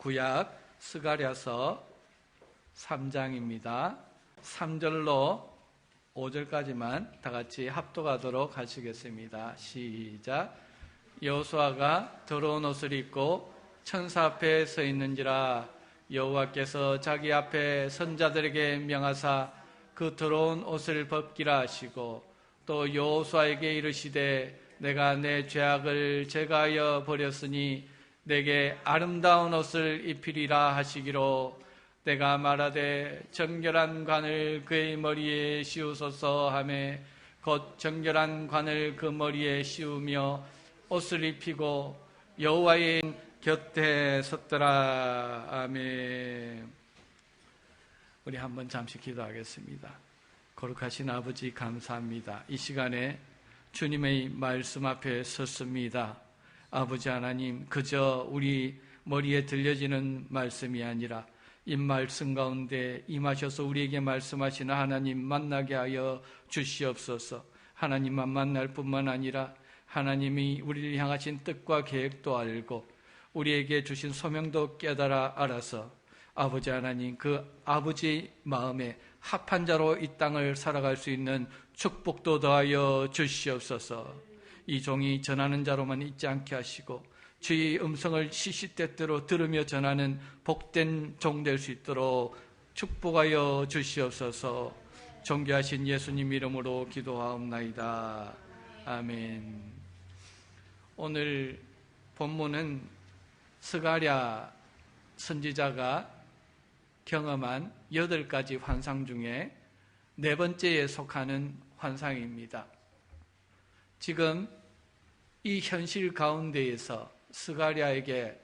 구약 스가랴서 3장입니다. 3절로 5절까지만 다 같이 합독하도록 하시겠습니다. 시작. 여호수아가 더러운 옷을 입고 천사 앞에 서 있는지라 여호와께서 자기 앞에 선자들에게 명하사 그 더러운 옷을 벗기라 하시고 또 여호수아에게 이르시되 내가 내 죄악을 제거하여 버렸으니 내게 아름다운 옷을 입히리라 하시기로 내가 말하되 정결한 관을 그의 머리에 씌우소서 하매 곧 정결한 관을 그 머리에 씌우며 옷을 입히고 여호와의 곁에 섰더라. 아멘. 우리 한번 잠시 기도하겠습니다. 거룩하신 아버지 감사합니다. 이 시간에 주님의 말씀 앞에 섰습니다. 아버지 하나님, 그저 우리 머리에 들려지는 말씀이 아니라 이 말씀 가운데 임하셔서 우리에게 말씀하시는 하나님 만나게 하여 주시옵소서. 하나님만 만날 뿐만 아니라 하나님이 우리를 향하신 뜻과 계획도 알고 우리에게 주신 소명도 깨달아 알아서 아버지 하나님, 그 아버지 마음에 합한 자로 이 땅을 살아갈 수 있는 축복도 더하여 주시옵소서. 이 종이 전하는 자로만 있지 않게 하시고 주의 음성을 시시때때로 들으며 전하는 복된 종 될 수 있도록 축복하여 주시옵소서. 존귀하신 예수님 이름으로 기도하옵나이다. 아멘. 오늘 본문은 스가랴 선지자가 경험한 8가지 환상 중에 4번째에 속하는 환상입니다. 지금 이 현실 가운데에서 스가랴에게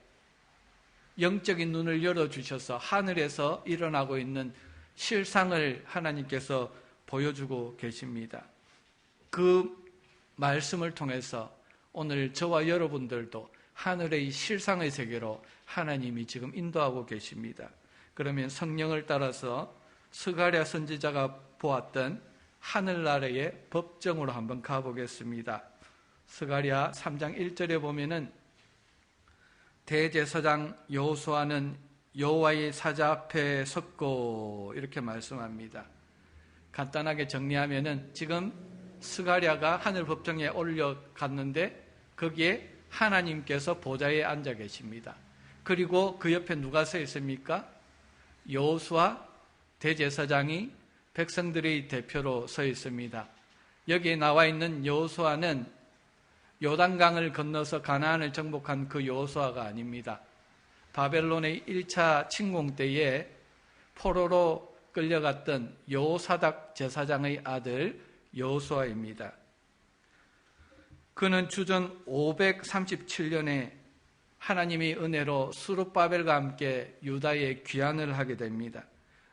영적인 눈을 열어주셔서 하늘에서 일어나고 있는 실상을 하나님께서 보여주고 계십니다. 그 말씀을 통해서 오늘 저와 여러분들도 하늘의 실상의 세계로 하나님이 지금 인도하고 계십니다. 그러면 성령을 따라서 스가랴 선지자가 보았던 하늘나라의 법정으로 한번 가보겠습니다. 스가랴 3장 1절에 보면은 대제사장 여호수아는 여호와의 사자 앞에 섰고 이렇게 말씀합니다. 간단하게 정리하면은 지금 스가랴가 하늘 법정에 올려갔는데 거기에 하나님께서 보좌에 앉아 계십니다. 그리고 그 옆에 누가 서 있습니까? 여호수아 대제사장이 백성들의 대표로 서 있습니다. 여기에 나와 있는 여호수아는 요단강을 건너서 가나안을 정복한 그 여호수아가 아닙니다. 바벨론의 1차 침공 때에 포로로 끌려갔던 여호사닥 제사장의 아들 여호수아입니다. 그는 주전 537년에 하나님의 은혜로 스룹바벨과 함께 유다에 귀환을 하게 됩니다.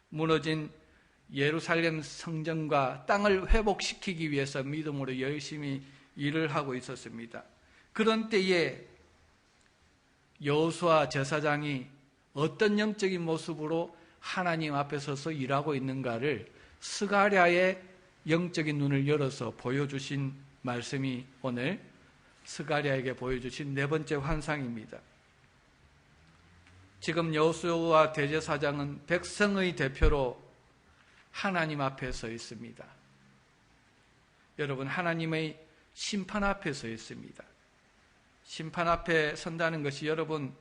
무너진 예루살렘 성전과 땅을 회복시키기 위해서 믿음으로 열심히 일을 하고 있었습니다. 그런 때에 여호수아 제사장이 어떤 영적인 모습으로 하나님 앞에 서서 일하고 있는가를 스가랴의 영적인 눈을 열어서 보여주신 말씀이 오늘 스가랴에게 보여주신 4번째 환상입니다. 지금 여호수아 대제사장은 백성의 대표로 하나님 앞에 서 있습니다. 여러분, 하나님의 심판 앞에 서 있습니다. 심판 앞에 선다는 것이 여러분,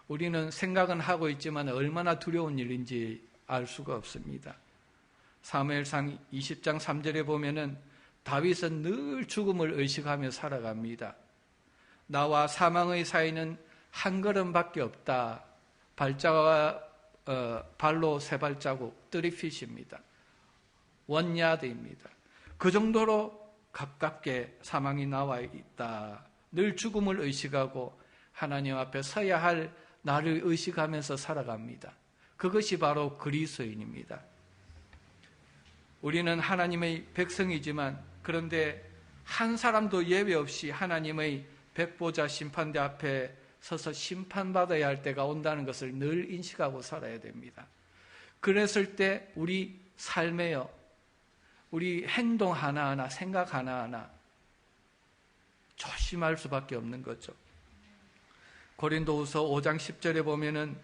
우리는 생각은 하고 있지만 얼마나 두려운 일인지 알 수가 없습니다. 사무엘상 20장 3절에 보면은 다윗은 늘 죽음을 의식하며 살아갑니다. 나와 사망의 사이는 한 걸음밖에 없다. 발로 3발자국, 3핏입니다. 원야드입니다. 그 정도로 가깝게 사망이 나와 있다. 늘 죽음을 의식하고 하나님 앞에 서야 할 나를 의식하면서 살아갑니다. 그것이 바로 그리스도인입니다. 우리는 하나님의 백성이지만 그런데 한 사람도 예외 없이 하나님의 백보자 심판대 앞에 서서 심판받아야 할 때가 온다는 것을 늘 인식하고 살아야 됩니다. 그랬을 때 우리 삶에요, 우리 행동 하나하나, 생각 하나하나 조심할 수밖에 없는 거죠. 고린도후서 5장 10절에 보면은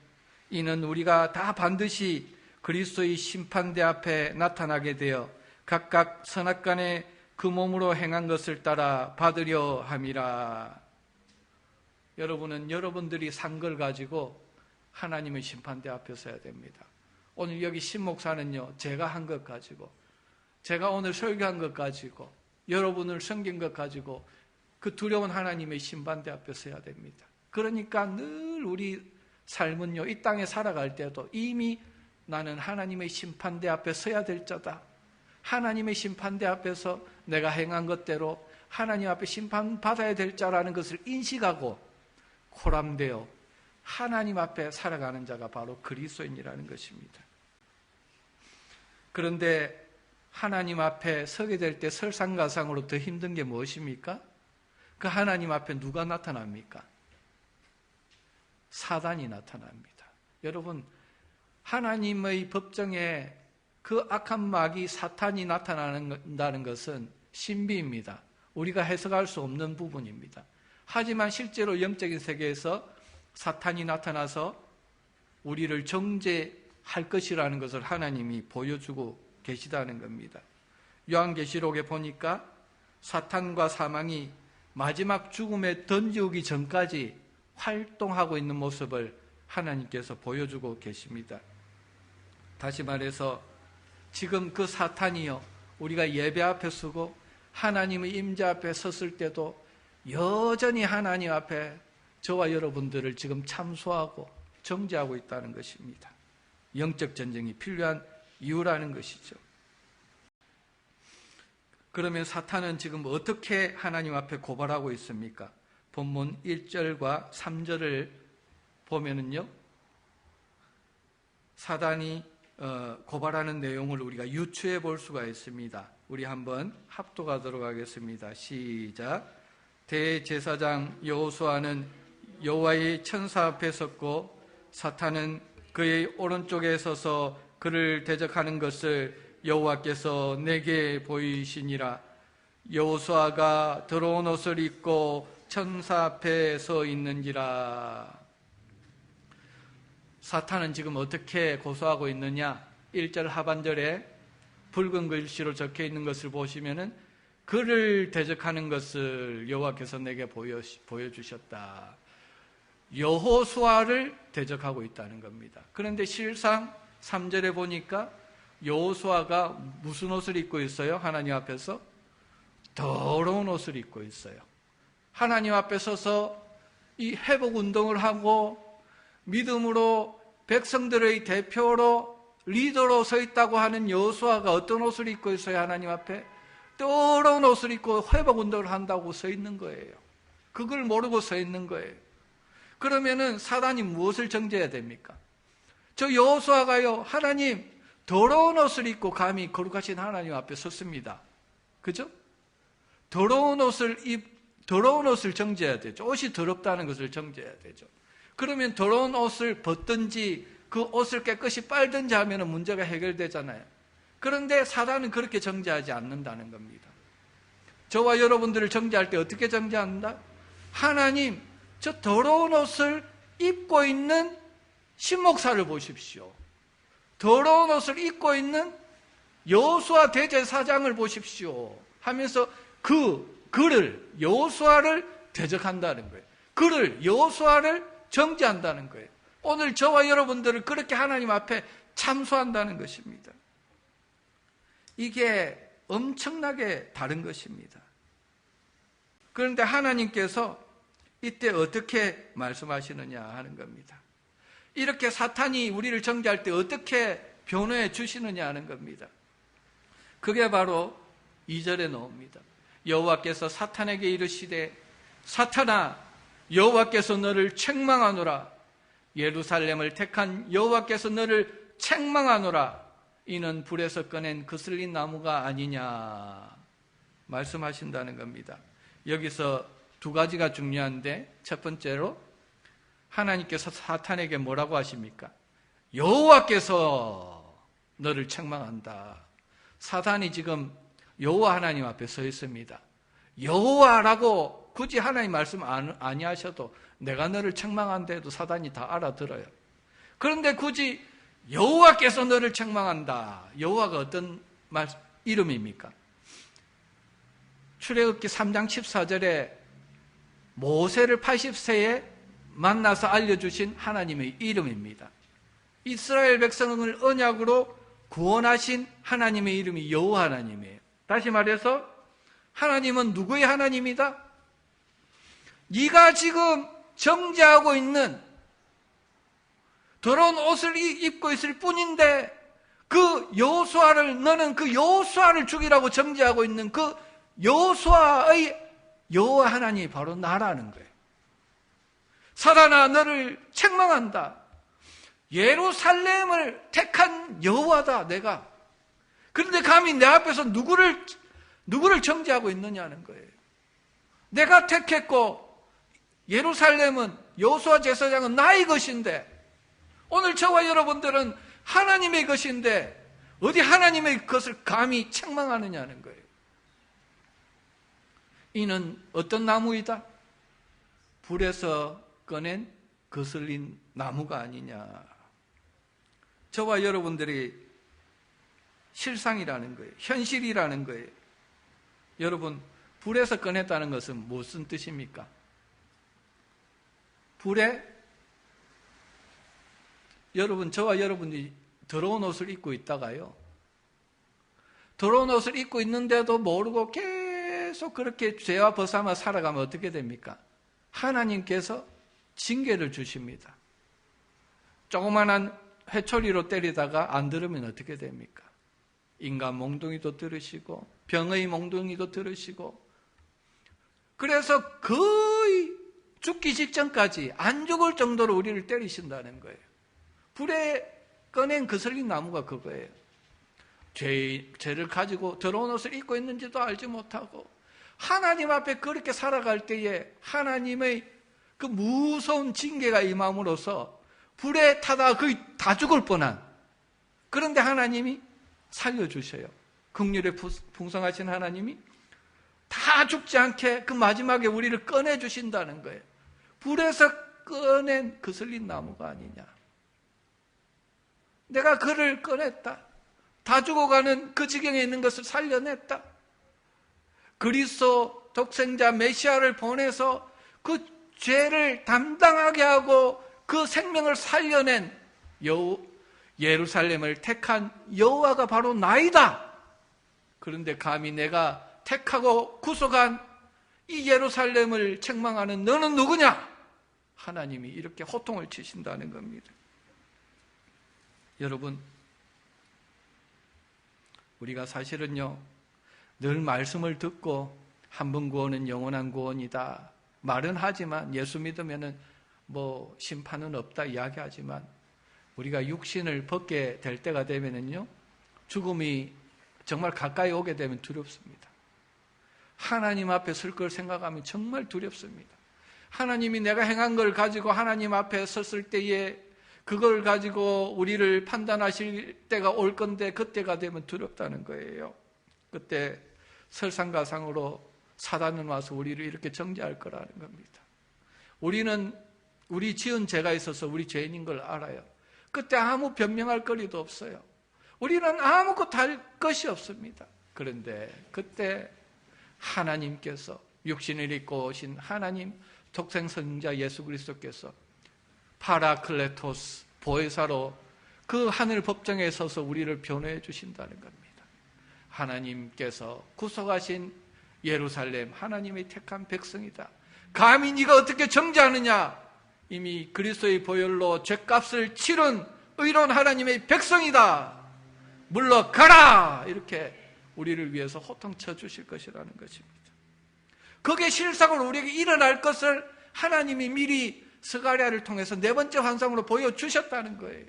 이는 우리가 다 반드시 그리스도의 심판대 앞에 나타나게 되어 각각 선악간에 그 몸으로 행한 것을 따라 받으려 함이라. 여러분은 여러분들이 산 걸 가지고 하나님의 심판대 앞에 서야 됩니다. 오늘 여기 신목사는요, 제가 한 것 가지고, 제가 오늘 설교한 것 가지고, 여러분을 섬긴 것 가지고 그 두려운 하나님의 심판대 앞에 서야 됩니다. 그러니까 늘 우리 삶은요, 이 땅에 살아갈 때도 이미 나는 하나님의 심판대 앞에 서야 될 자다. 하나님의 심판대 앞에서 내가 행한 것대로 하나님 앞에 심판받아야 될 자라는 것을 인식하고 코람되어 하나님 앞에 살아가는 자가 바로 그리스도인이라는 것입니다. 그런데 하나님 앞에 서게 될 때 설상가상으로 더 힘든 게 무엇입니까? 그 하나님 앞에 누가 나타납니까? 사단이 나타납니다. 여러분, 하나님의 법정에 그 악한 마귀 사탄이 나타난다는 것은 신비입니다. 우리가 해석할 수 없는 부분입니다. 하지만 실제로 영적인 세계에서 사탄이 나타나서 우리를 정죄할 것이라는 것을 하나님이 보여주고 계시다는 겁니다. 요한계시록에 보니까 사탄과 사망이 마지막 죽음에 던지우기 전까지 활동하고 있는 모습을 하나님께서 보여주고 계십니다. 다시 말해서 지금 그 사탄이요, 우리가 예배 앞에 서고 하나님의 임재 앞에 섰을 때도 여전히 하나님 앞에 저와 여러분들을 지금 참소하고 정죄하고 있다는 것입니다. 영적 전쟁이 필요한 이유라는 것이죠. 그러면 사탄은 지금 어떻게 하나님 앞에 고발하고 있습니까? 본문 1절과 3절을 보면은요, 사단이 고발하는 내용을 우리가 유추해 볼 수가 있습니다. 우리 한번 합독하도록 하겠습니다. 시작. 대제사장 여호수아는 여호와의 천사 앞에 섰고 사탄은 그의 오른쪽에 서서 그를 대적하는 것을 여호와께서 내게 보이시니라. 여호수아가 더러운 옷을 입고 천사 앞에 서 있는지라. 사탄은 지금 어떻게 고소하고 있느냐? 1절 하반절에 붉은 글씨로 적혀 있는 것을 보시면은 그를 대적하는 것을 여호와께서 내게 보여주셨다. 여호수아를 대적하고 있다는 겁니다. 그런데 실상 3절에 보니까 여호수아가 무슨 옷을 입고 있어요? 하나님 앞에서 더러운 옷을 입고 있어요. 하나님 앞에 서서 이 회복 운동을 하고 믿음으로 백성들의 대표로 리더로 서 있다고 하는 여호수아가 어떤 옷을 입고 있어요? 하나님 앞에 더러운 옷을 입고 회복 운동을 한다고 서 있는 거예요. 그걸 모르고 서 있는 거예요. 그러면은 사단이 무엇을 정죄해야 됩니까? 저 여호수아가요, 하나님 더러운 옷을 입고 감히 거룩하신 하나님 앞에 섰습니다. 그죠? 더러운 옷을 정죄해야 되죠. 옷이 더럽다는 것을 정죄해야 되죠. 그러면 더러운 옷을 벗든지 그 옷을 깨끗이 빨든지 하면 문제가 해결되잖아요. 그런데 사단은 그렇게 정죄하지 않는다는 겁니다. 저와 여러분들을 정죄할 때 어떻게 정죄한다? 하나님, 저 더러운 옷을 입고 있는 신목사를 보십시오. 더러운 옷을 입고 있는 여호수아 대제사장을 보십시오 하면서 그를 여호수아를 대적한다는 거예요. 그를 여호수아를 정죄한다는 거예요. 오늘 저와 여러분들을 그렇게 하나님 앞에 참소한다는 것입니다. 이게 엄청나게 다른 것입니다. 그런데 하나님께서 이때 어떻게 말씀하시느냐 하는 겁니다. 이렇게 사탄이 우리를 정죄할 때 어떻게 변호해 주시느냐 하는 겁니다. 그게 바로 2절에 나옵니다. 여호와께서 사탄에게 이르시되 사탄아, 여호와께서 너를 책망하노라. 예루살렘을 택한 여호와께서 너를 책망하노라. 이는 불에서 꺼낸 그슬린 나무가 아니냐 말씀하신다는 겁니다. 여기서 두 가지가 중요한데, 첫 번째로 하나님께서 사탄에게 뭐라고 하십니까? 여호와께서 너를 책망한다. 사탄이 지금 여호와 하나님 앞에 서 있습니다. 여호와라고 굳이 하나님 말씀 아니하셔도 내가 너를 책망한다 해도 사단이 다 알아들어요. 그런데 굳이 여호와께서 너를 책망한다. 여호와가 어떤 이름입니까? 출애굽기 3장 14절에 모세를 80세에 만나서 알려주신 하나님의 이름입니다. 이스라엘 백성을 언약으로 구원하신 하나님의 이름이 여호와 하나님이에요. 다시 말해서 하나님은 누구의 하나님이다? 네가 지금 정죄하고 있는 더러운 옷을 입고 있을 뿐인데 너는 그 여호수아를 죽이라고 정죄하고 있는 그 여호수아의 여호와 하나님이 바로 나라는 거예요. 사단아, 너를 책망한다. 예루살렘을 택한 여호와다, 내가. 그런데 감히 내 앞에서 누구를 정죄하고 있느냐는 거예요. 내가 택했고 예루살렘은, 여호수아 제사장은 나의 것인데, 오늘 저와 여러분들은 하나님의 것인데 어디 하나님의 것을 감히 책망하느냐는 거예요. 이는 어떤 나무이다? 불에서 꺼낸 거슬린 나무가 아니냐. 저와 여러분들이 실상이라는 거예요. 현실이라는 거예요. 여러분, 불에서 꺼냈다는 것은 무슨 뜻입니까? 불에 저와 여러분이 더러운 옷을 입고 있다가요, 더러운 옷을 입고 있는데도 모르고 계속 그렇게 죄와 벗삼아 살아가면 어떻게 됩니까? 하나님께서 징계를 주십니다. 조그만한 회초리로 때리다가 안 들으면 어떻게 됩니까? 인간 몽둥이도 들으시고 병의 몽둥이도 들으시고, 그래서 거의 죽기 직전까지 안 죽을 정도로 우리를 때리신다는 거예요. 불에 꺼낸 거슬린 나무가 그거예요. 죄를 가지고 더러운 옷을 입고 있는지도 알지 못하고 하나님 앞에 그렇게 살아갈 때에 하나님의 그 무서운 징계가 임함으로써 불에 타다 거의 다 죽을 뻔한, 그런데 하나님이 살려주셔요. 긍휼에 풍성하신 하나님이 다 죽지 않게 그 마지막에 우리를 꺼내주신다는 거예요. 불에서 꺼낸 거슬린 나무가 아니냐. 내가 그를 꺼냈다. 다 죽어가는 그 지경에 있는 것을 살려냈다. 그리스도 독생자 메시아를 보내서 그 죄를 담당하게 하고 그 생명을 살려낸 예루살렘을 택한 여호와가 바로 나이다. 그런데 감히 내가 택하고 구속한 이 예루살렘을 책망하는 너는 누구냐? 하나님이 이렇게 호통을 치신다는 겁니다. 여러분, 우리가 사실은요, 늘 말씀을 듣고 한 번 구원은 영원한 구원이다 말은 하지만, 예수 믿으면은 심판은 없다 이야기하지만, 우리가 육신을 벗게 될 때가 되면은요, 죽음이 정말 가까이 오게 되면 두렵습니다. 하나님 앞에 설 걸 생각하면 정말 두렵습니다. 하나님이 내가 행한 걸 가지고 하나님 앞에 섰을 때에 그걸 가지고 우리를 판단하실 때가 올 건데, 그때가 되면 두렵다는 거예요. 그때 설상가상으로 사단은 와서 우리를 이렇게 정죄할 거라는 겁니다. 우리 지은 죄가 있어서 우리 죄인인 걸 알아요. 그때 아무 변명할 거리도 없어요. 우리는 아무것도 할 것이 없습니다. 그런데 그때 하나님께서, 육신을 입고 오신 하나님 독생성자 예수 그리스도께서 파라클레토스, 보혜사로 그 하늘 법정에 서서 우리를 변호해 주신다는 겁니다. 하나님께서 구속하신 예루살렘, 하나님의 택한 백성이다. 감히 네가 어떻게 정죄하느냐? 이미 그리스도의 보혈로 죄값을 치른 의로운 하나님의 백성이다. 물러가라! 이렇게 우리를 위해서 호통쳐 주실 것이라는 것입니다. 그게 실상으로 우리에게 일어날 것을 하나님이 미리 스가랴를 통해서 네 번째 환상으로 보여주셨다는 거예요.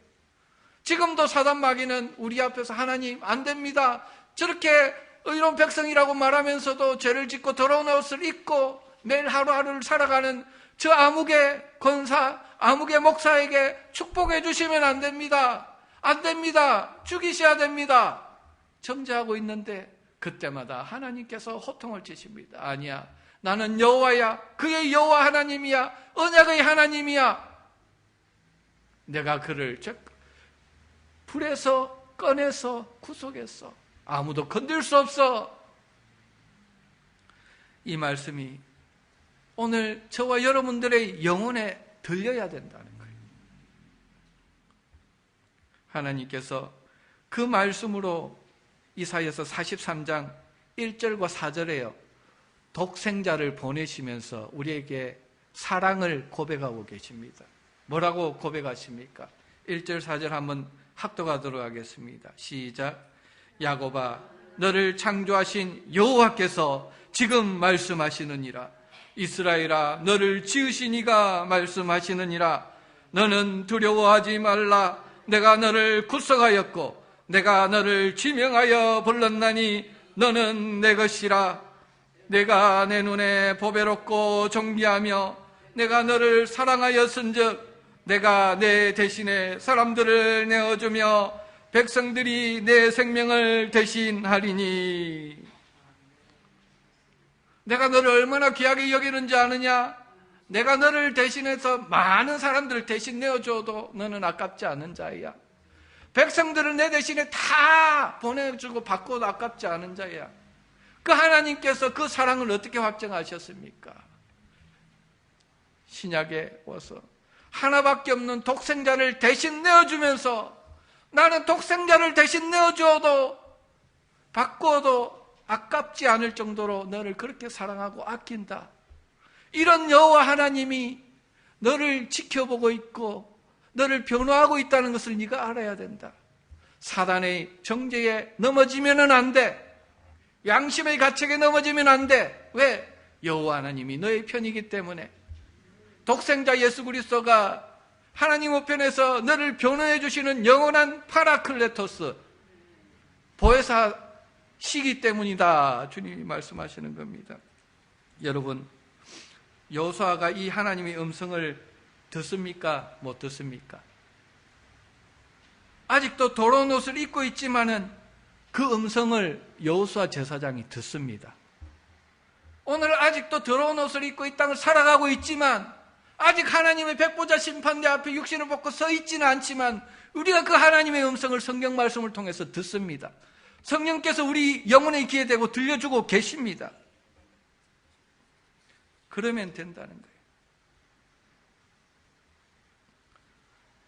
지금도 사단 마귀는 우리 앞에서 하나님 안 됩니다, 저렇게 의로운 백성이라고 말하면서도 죄를 짓고 더러운 옷을 입고 매일 하루하루를 살아가는 저 암흑의 권사, 암흑의 목사에게 축복해 주시면 안 됩니다, 안 됩니다, 죽이셔야 됩니다 정죄하고 있는데, 그때마다 하나님께서 호통을 치십니다. 아니야, 나는 여호와야, 그의 여호와 하나님이야, 언약의 하나님이야. 내가 그를 불에서 꺼내서 구속했어. 아무도 건들 수 없어. 이 말씀이 오늘 저와 여러분들의 영혼에 들려야 된다는 거예요. 하나님께서 그 말씀으로 이사야서 43장 1절과 4절에요. 독생자를 보내시면서 우리에게 사랑을 고백하고 계십니다. 뭐라고 고백하십니까? 1절 4절 한번 합독하도록 하겠습니다. 시작. 야곱아, 너를 창조하신 여호와께서 지금 말씀하시느니라. 이스라엘아, 너를 지으신 이가 말씀하시느니라. 너는 두려워하지 말라. 내가 너를 구속하였고 내가 너를 지명하여 불렀나니 너는 내 것이라. 내가 내 눈에 보배롭고 존귀하며 내가 너를 사랑하였은즉 내가 내 대신에 사람들을 내어주며 백성들이 내 생명을 대신하리니. 내가 너를 얼마나 귀하게 여기는지 아느냐? 내가 너를 대신해서 많은 사람들을 대신 내어줘도 너는 아깝지 않은 자야. 백성들을 내 대신에 다 보내주고 바꿔도 아깝지 않은 자야. 그 하나님께서 그 사랑을 어떻게 확정하셨습니까? 신약에 와서 하나밖에 없는 독생자를 대신 내어주면서 나는 독생자를 대신 내어줘도 바꿔도 아깝지 않을 정도로 너를 그렇게 사랑하고 아낀다. 이런 여호와 하나님이 너를 지켜보고 있고 너를 변호하고 있다는 것을 네가 알아야 된다. 사단의 정죄에 넘어지면은 안 돼. 양심의 가책에 넘어지면 안 돼. 왜? 여호와 하나님이 너의 편이기 때문에. 독생자 예수 그리스도가 하나님 우편에서 너를 변호해 주시는 영원한 파라클레토스 보혜사시기 때문이다. 주님이 말씀하시는 겁니다. 여러분, 여호수아가 이 하나님의 음성을 듣습니까? 못 듣습니까? 아직도 더러운 옷을 입고 있지만은 그 음성을 여호수아 제사장이 듣습니다. 오늘 아직도 더러운 옷을 입고 이 땅을 살아가고 있지만 아직 하나님의 백보자 심판대 앞에 육신을 벗고 서 있지는 않지만 우리가 그 하나님의 음성을 성경 말씀을 통해서 듣습니다. 성령께서 우리 영혼의 귀에 대고 들려주고 계십니다. 그러면 된다는 거예요.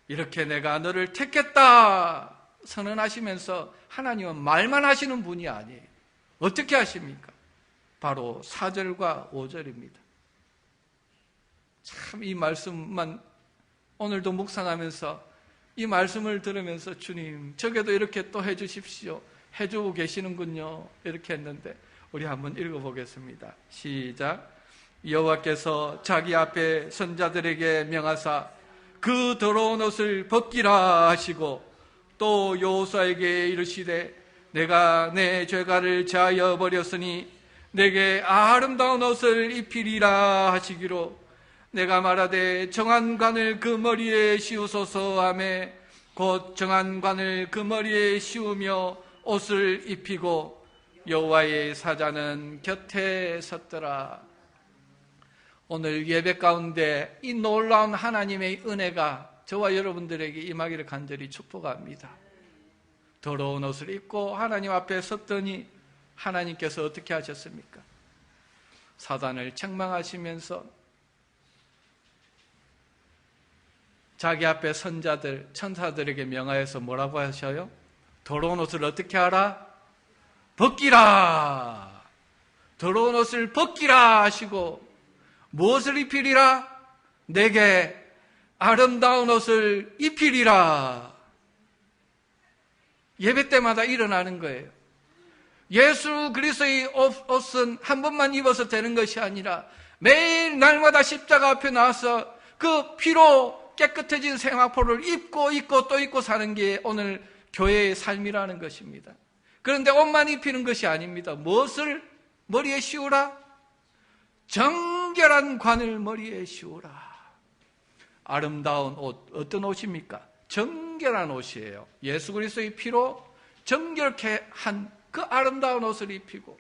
이렇게 내가 너를 택했다 선언하시면서 하나님은 말만 하시는 분이 아니에요. 어떻게 하십니까? 바로 4절과 5절입니다. 참 이 말씀만 오늘도 묵상하면서 이 말씀을 들으면서 주님 저게도 이렇게 또 해주십시오. 해주고 계시는군요. 이렇게 했는데 우리 한번 읽어보겠습니다. 시작. 여호와께서 자기 앞에 선자들에게 명하사 그 더러운 옷을 벗기라 하시고 또 여호수아에게 이르시되 내가 내 죄가를 제하여 버렸으니 내게 아름다운 옷을 입히리라 하시기로 내가 말하되 정한 관을 그 머리에 씌우소서 하매 곧 정한 관을 그 머리에 씌우며 옷을 입히고 여호와의 사자는 곁에 섰더라. 오늘 예배 가운데 이 놀라운 하나님의 은혜가 저와 여러분들에게 임하기를 간절히 축복합니다. 더러운 옷을 입고 하나님 앞에 섰더니 하나님께서 어떻게 하셨습니까? 사단을 책망하시면서 자기 앞에 선자들, 천사들에게 명하여서 뭐라고 하셔요? 더러운 옷을 어떻게 하라? 벗기라! 더러운 옷을 벗기라 하시고 무엇을 입히리라? 내게 아름다운 옷을 입히리라. 예배 때마다 일어나는 거예요. 예수 그리스도의 옷은 한 번만 입어서 되는 것이 아니라 매일 날마다 십자가 앞에 나와서 그 피로 깨끗해진 생화포를 입고 또 입고 사는 게 오늘 교회의 삶이라는 것입니다. 그런데 옷만 입히는 것이 아닙니다. 무엇을 머리에 씌우라? 정결한 관을 머리에 씌우라. 아름다운 옷, 어떤 옷입니까? 정결한 옷이에요. 예수 그리스도의 피로 정결케 한 그 아름다운 옷을 입히고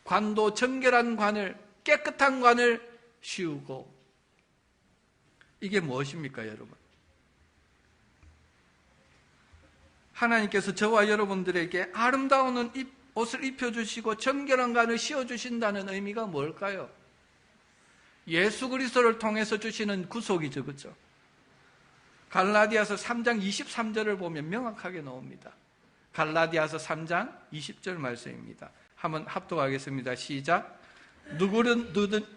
관도 정결한 관을, 깨끗한 관을 씌우고. 이게 무엇입니까, 여러분? 하나님께서 저와 여러분들에게 아름다운 옷을 입혀주시고 정결한 간을 씌워주신다는 의미가 뭘까요? 예수 그리스도를 통해서 주시는 구속이죠, 그렇죠? 갈라디아서 3장 23절을 보면 명확하게 나옵니다. 갈라디아서 3장 20절 말씀입니다. 한번 합독하겠습니다. 시작.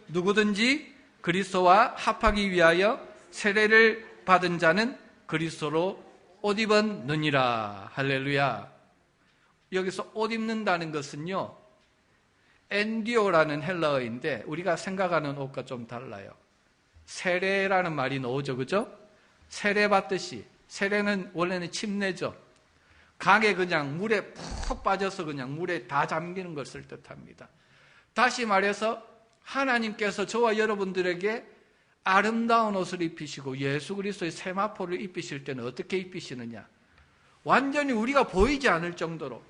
누구든지 그리스도와 합하기 위하여 세례를 받은 자는 그리스도로 옷 입었느니라. 할렐루야. 여기서 옷 입는다는 것은요, 엔디오라는 헬라어인데 우리가 생각하는 옷과 좀 달라요. 세례라는 말이 나오죠, 그죠? 세례 받듯이. 세례는 원래는 침례죠. 강에 그냥 물에 푹 빠져서 그냥 물에 다 잠기는 것을 뜻합니다. 다시 말해서 하나님께서 저와 여러분들에게 아름다운 옷을 입히시고 예수 그리스도의 세마포를 입히실 때는 어떻게 입히시느냐? 완전히 우리가 보이지 않을 정도로,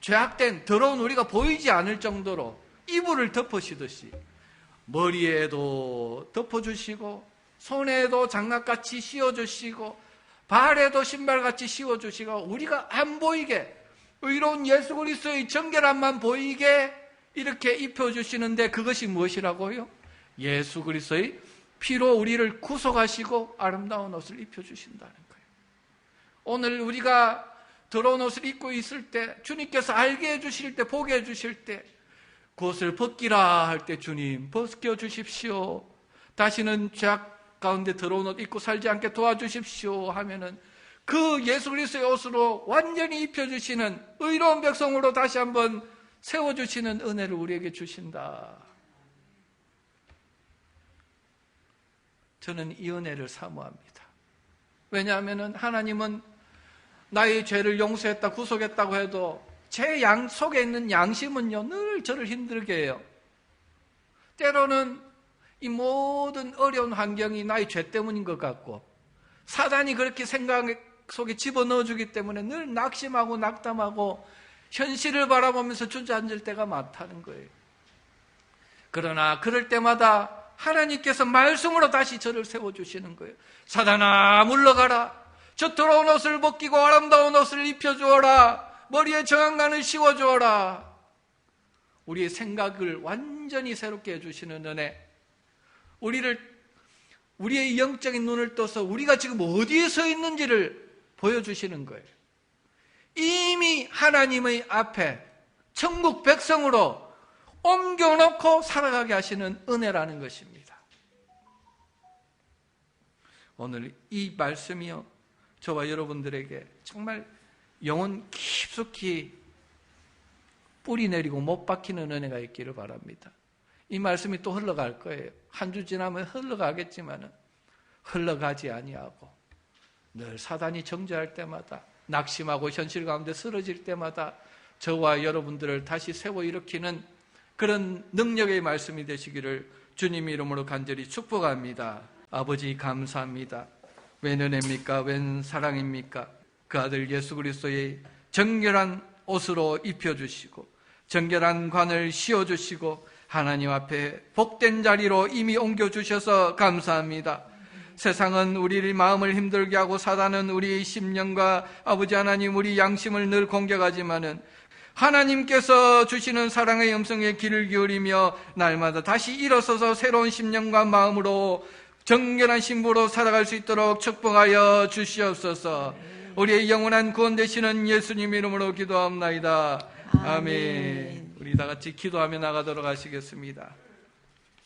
죄악된 더러운 우리가 보이지 않을 정도로 이불을 덮으시듯이 머리에도 덮어주시고 손에도 장갑같이 씌워주시고 발에도 신발같이 씌워주시고 우리가 안 보이게 의로운 예수 그리스도의 정결함만 보이게 이렇게 입혀주시는데 그것이 무엇이라고요? 예수 그리스도의 피로 우리를 구속하시고 아름다운 옷을 입혀주신다는 거예요. 오늘 우리가 더러운 옷을 입고 있을 때 주님께서 알게 해주실 때, 보게 해주실 때 그것을 벗기라 할 때 주님 벗겨주십시오. 다시는 죄악 가운데 더러운 옷 입고 살지 않게 도와주십시오 하면은 그 예수 그리스도의 옷으로 완전히 입혀주시는 의로운 백성으로 다시 한번 세워주시는 은혜를 우리에게 주신다. 저는 이 은혜를 사모합니다. 왜냐하면 하나님은 나의 죄를 용서했다, 구속했다고 해도 제 속에 있는 양심은요 늘 저를 힘들게 해요. 때로는 이 모든 어려운 환경이 나의 죄 때문인 것 같고 사단이 그렇게 생각 속에 집어넣어주기 때문에 늘 낙심하고 낙담하고 현실을 바라보면서 주저앉을 때가 많다는 거예요. 그러나 그럴 때마다 하나님께서 말씀으로 다시 저를 세워주시는 거예요. 사단아 물러가라. 저 더러운 옷을 벗기고 아름다운 옷을 입혀주어라. 머리에 정한간을 씌워주어라. 우리의 생각을 완전히 새롭게 해주시는 은혜, 우리의 영적인 눈을 떠서 우리가 지금 어디에 서 있는지를 보여주시는 거예요. 이미 하나님의 앞에 천국 백성으로 옮겨놓고 살아가게 하시는 은혜라는 것입니다. 오늘 이 말씀이요 저와 여러분들에게 정말 영혼 깊숙이 뿌리 내리고 못 박히는 은혜가 있기를 바랍니다. 이 말씀이 또 흘러갈 거예요. 한 주 지나면 흘러가겠지만 흘러가지 아니하고 늘 사단이 정죄할 때마다 낙심하고 현실 가운데 쓰러질 때마다 저와 여러분들을 다시 세워 일으키는 그런 능력의 말씀이 되시기를 주님 이름으로 간절히 축복합니다. 아버지 감사합니다. 웬 은혜입니까? 웬 사랑입니까? 그 아들 예수 그리스도의 정결한 옷으로 입혀주시고 정결한 관을 씌워주시고 하나님 앞에 복된 자리로 이미 옮겨주셔서 감사합니다. 세상은 우리 마음을 힘들게 하고 사단은 우리 심령과 아버지 하나님 우리 양심을 늘 공격하지만은 하나님께서 주시는 사랑의 음성에 귀를 기울이며 날마다 다시 일어서서 새로운 심령과 마음으로 정결한 신부로 살아갈 수 있도록 축복하여 주시옵소서. 우리의 영원한 구원 되시는 예수님 이름으로 기도합나이다. 아멘. 우리 다 같이 기도하며 나가도록 하시겠습니다.